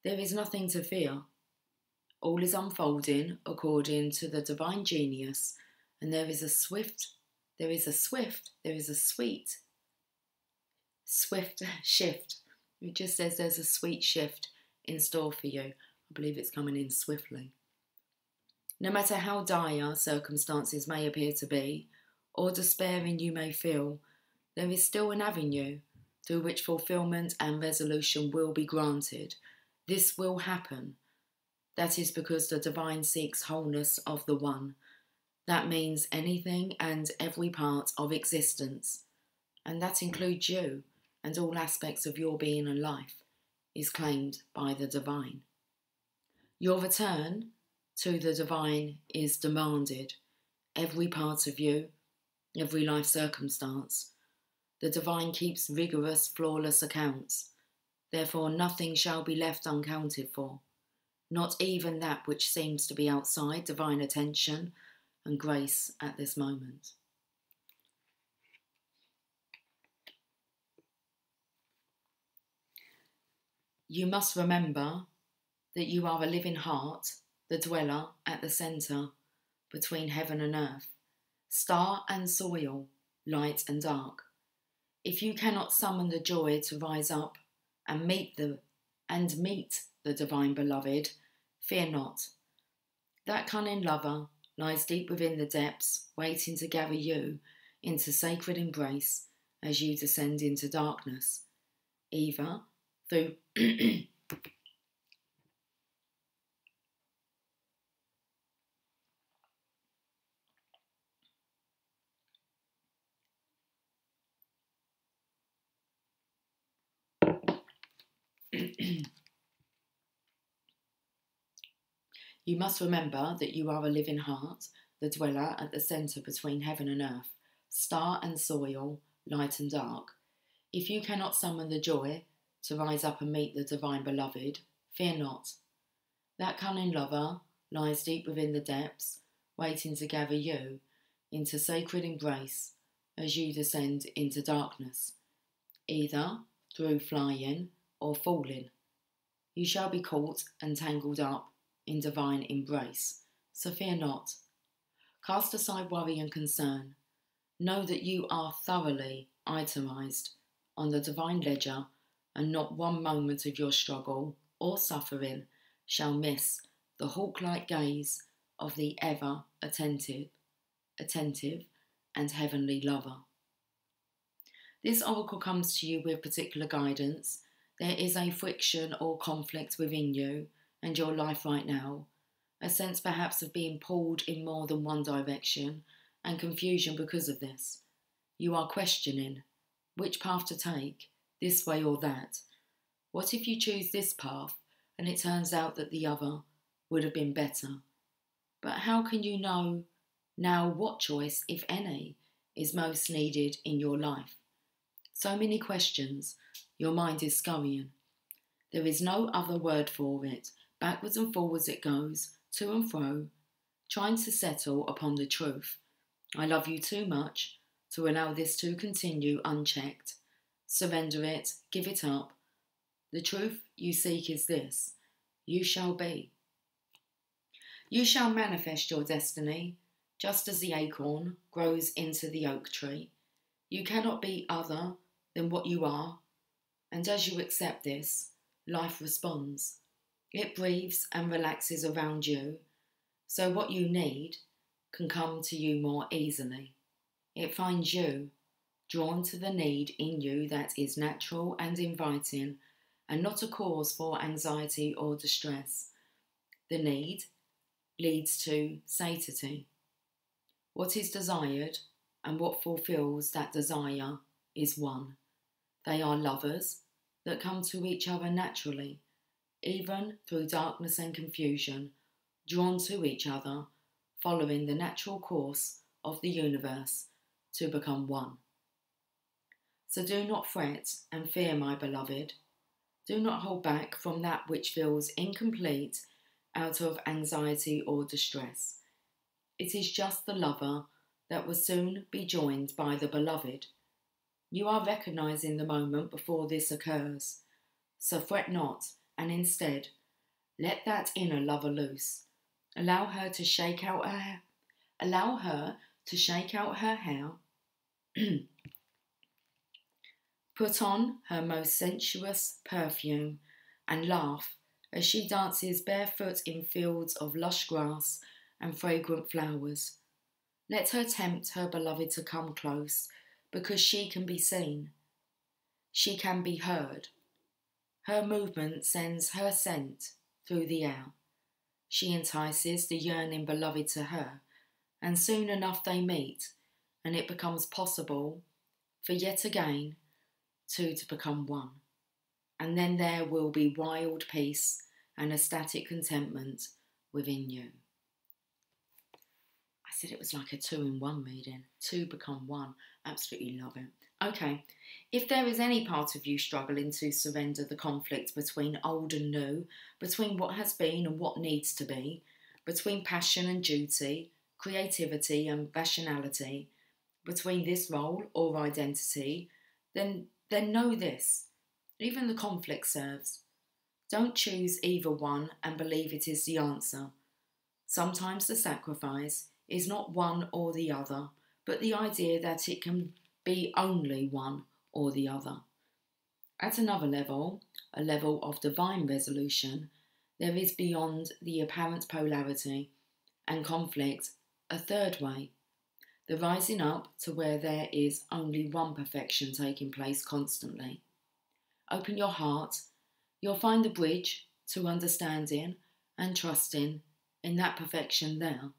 There is nothing to fear. All is unfolding according to the divine genius, and there is a sweet shift. It just says there's a sweet shift in store for you. I believe it's coming in swiftly. No matter how dire circumstances may appear to be, or despairing you may feel, there is still an avenue through which fulfillment and resolution will be granted. This will happen. That is because the divine seeks wholeness of the one. That means anything and every part of existence, and that includes you and all aspects of your being and life, is claimed by the divine. Your return to the divine is demanded. Every part of you, every life circumstance. The divine keeps rigorous, flawless accounts. Therefore, nothing shall be left uncounted for, not even that which seems to be outside divine attention and grace at this moment. You must remember that you are a living heart, the dweller at the centre between heaven and earth, star and soil, light and dark. If you cannot summon the joy to rise up and meet the divine beloved, fear not. That cunning lover lies deep within the depths, waiting to gather you into sacred embrace as you descend into darkness, either through You must remember that you are a living heart, the dweller at the centre between heaven and earth, star and soil, light and dark. If you cannot summon the joy to rise up and meet the divine beloved, fear not. That cunning lover lies deep within the depths, waiting to gather you into sacred embrace as you descend into darkness, either through flying or falling. You shall be caught and tangled up in divine embrace, so fear not. Cast aside worry and concern. Know that you are thoroughly itemised on the divine ledger, and not one moment of your struggle or suffering shall miss the hawk-like gaze of the ever attentive and heavenly lover. This oracle comes to you with particular guidance. There is a friction or conflict within you and your life right now, a sense perhaps of being pulled in more than one direction and confusion because of this. You are questioning which path to take, this way or that. What if you choose this path and it turns out that the other would have been better? But how can you know now what choice, if any, is most needed in your life? So many questions, your mind is scurrying. There is no other word for it. Backwards and forwards it goes, to and fro, trying to settle upon the truth. I love you too much to allow this to continue unchecked. Surrender it, give it up. The truth you seek is this: you shall be. You shall manifest your destiny, just as the acorn grows into the oak tree. You cannot be other than what you are, and as you accept this, life responds. It breathes and relaxes around you, so what you need can come to you more easily. It finds you, drawn to the need in you that is natural and inviting, and not a cause for anxiety or distress. The need leads to satiety. What is desired and what fulfills that desire is one. They are lovers that come to each other naturally, even through darkness and confusion, drawn to each other, following the natural course of the universe to become one. So do not fret and fear, my beloved. Do not hold back from that which feels incomplete out of anxiety or distress. It is just the lover that will soon be joined by the beloved. You are recognizing the moment before this occurs. So fret not, and instead, let that inner lover loose. Allow her to shake out her hair. Put on her most sensuous perfume and laugh as she dances barefoot in fields of lush grass and fragrant flowers. Let her tempt her beloved to come close, because she can be seen. She can be heard. Her movement sends her scent through the air. She entices the yearning beloved to her, and soon enough they meet, and it becomes possible for yet again two to become one. And then there will be wild peace and ecstatic contentment within you. I said it was like a 2-in-1 reading. Two become one. Absolutely love it. Okay, if there is any part of you struggling to surrender the conflict between old and new, between what has been and what needs to be, between passion and duty, creativity and rationality, between this role or identity, then know this. Even the conflict serves. Don't choose either one and believe it is the answer. Sometimes the sacrifice is not one or the other, but the idea that it can be only one or the other. At another level, a level of divine resolution, there is beyond the apparent polarity and conflict a third way, the rising up to where there is only one perfection taking place constantly. Open your heart, you'll find the bridge to understanding and trusting in that perfection there,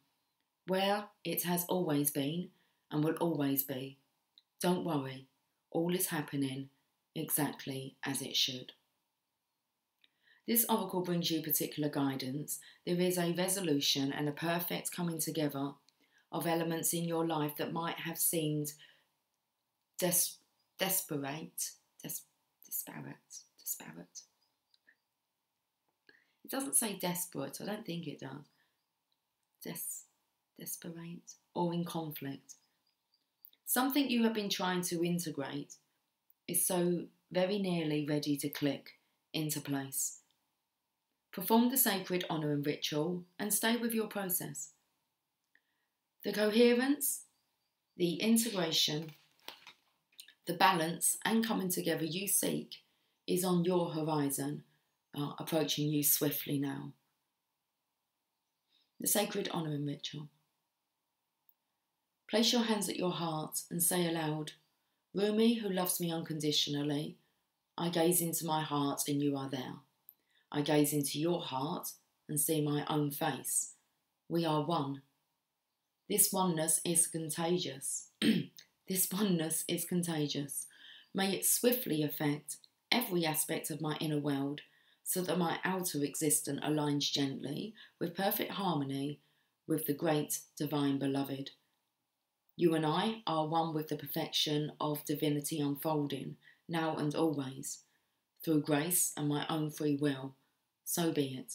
where it has always been and will always be. Don't worry, all is happening exactly as it should. This oracle brings you particular guidance. There is a resolution and a perfect coming together of elements in your life that might have seemed disparate. It doesn't say desperate, I don't think it does. Desperate or in conflict. Something you have been trying to integrate is so very nearly ready to click into place. Perform the sacred honour and ritual and stay with your process. The coherence, the integration, the balance and coming together you seek is on your horizon, approaching you swiftly now. The sacred honour and ritual. Place your hands at your heart and say aloud, Rumi, who loves me unconditionally, I gaze into my heart and you are there. I gaze into your heart and see my own face. We are one. This oneness is contagious. This oneness is contagious. May it swiftly affect every aspect of my inner world so that my outer existence aligns gently with perfect harmony with the great divine beloved. You and I are one with the perfection of divinity unfolding, now and always, through grace and my own free will. So be it.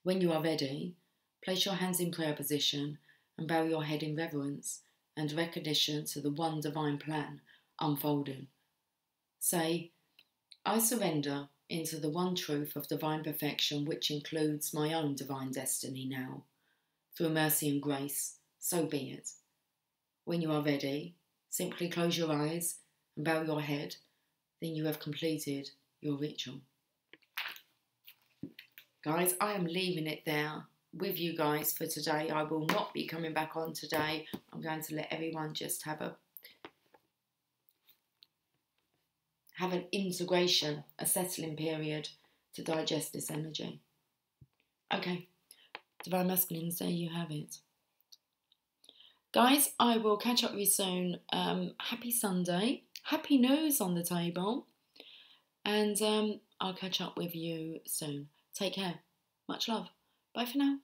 When you are ready, place your hands in prayer position and bow your head in reverence and recognition to the one divine plan unfolding. Say, I surrender into the one truth of divine perfection, which includes my own divine destiny now. Through mercy and grace, so be it. When you are ready, simply close your eyes and bow your head, then you have completed your ritual. Guys, I am leaving it there with you guys for today. I will not be coming back on today. I'm going to let everyone just have an integration, a settling period to digest this energy. Okay, Divine Masculines, there you have it. Guys, I will catch up with you soon. Happy Sunday. Happy news on the table. And I'll catch up with you soon. Take care. Much love. Bye for now.